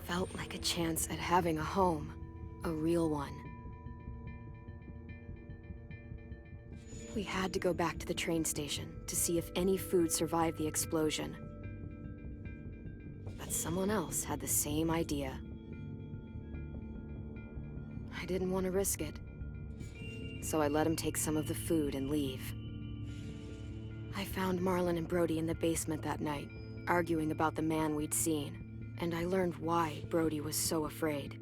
felt like a chance at having a home. A real one. We had to go back to the train station to see if any food survived the explosion. But someone else had the same idea. I didn't want to risk it, so I let him take some of the food and leave. I found Marlon and Brody in the basement that night, arguing about the man we'd seen, and I learned why Brody was so afraid.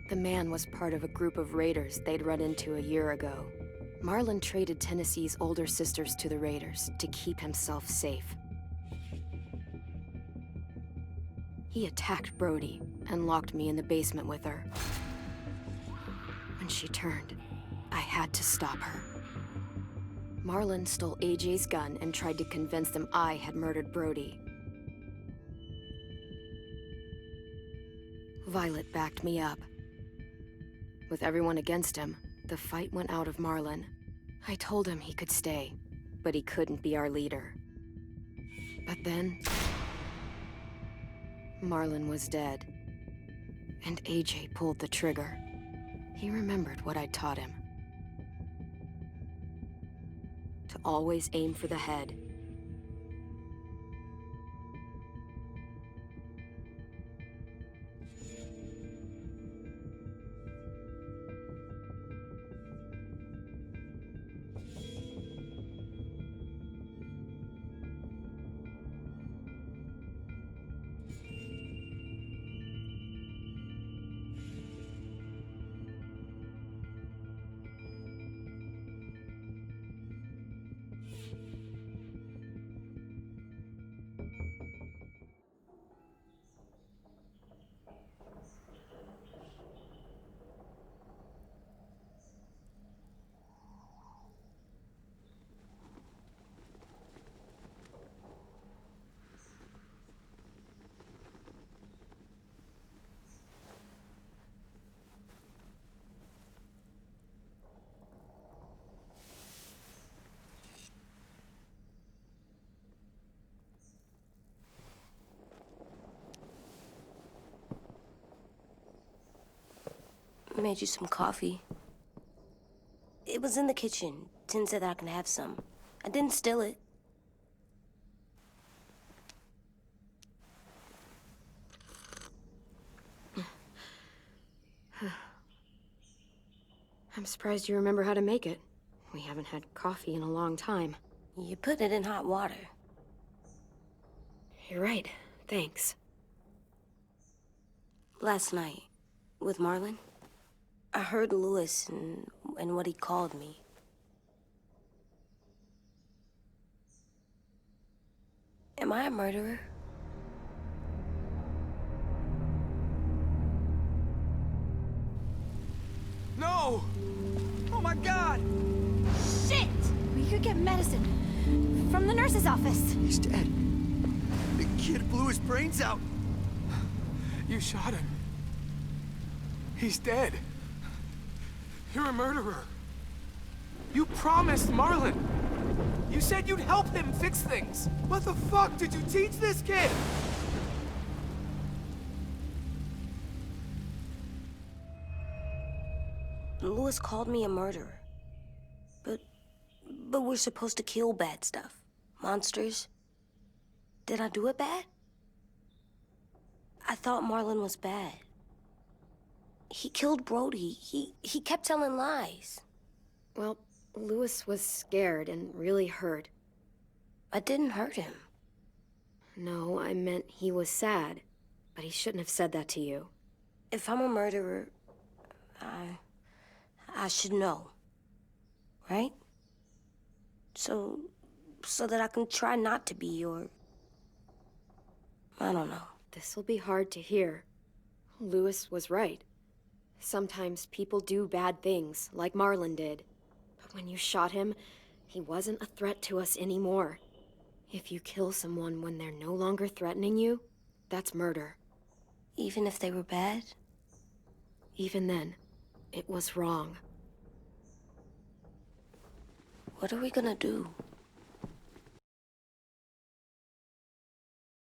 The man was part of a group of raiders they'd run into a year ago. Marlon traded Tennessee's older sisters to the raiders to keep himself safe. He attacked Brody and locked me in the basement with her. When she turned, I had to stop her. Marlon stole AJ's gun and tried to convince them I had murdered Brody. Violet backed me up. With everyone against him, the fight went out of Marlon. I told him he could stay, but he couldn't be our leader. But then, Marlon was dead, and AJ pulled the trigger. He remembered what I'd taught him. To always aim for the head. I made you some coffee. It was in the kitchen. Tin said that I can have some. I didn't steal it. I'm surprised you remember how to make it. We haven't had coffee in a long time. You put it in hot water. You're right. Thanks. Last night, with Marlon, I heard Lewis and what he called me. Am I a murderer? No! Oh my God! Shit! We could get medicine from the nurse's office. He's dead. The kid blew his brains out. You shot him. He's dead. You're a murderer. You promised Marlon. You said you'd help him fix things. What the fuck did you teach this kid? Lewis called me a murderer. But we're supposed to kill bad stuff. Monsters. Did I do it bad? I thought Marlon was bad. He killed Brody. He kept telling lies. Well, Lewis was scared and really hurt. I didn't hurt him. No, I meant he was sad. But he shouldn't have said that to you. If I'm a murderer, I should know. Right? So that I can try not to be, or... I don't know. This'll be hard to hear. Lewis was right. Sometimes people do bad things, like Marlon did. But when you shot him, he wasn't a threat to us anymore. If you kill someone when they're no longer threatening you, that's murder. Even if they were bad? Even then, it was wrong. What are we gonna do?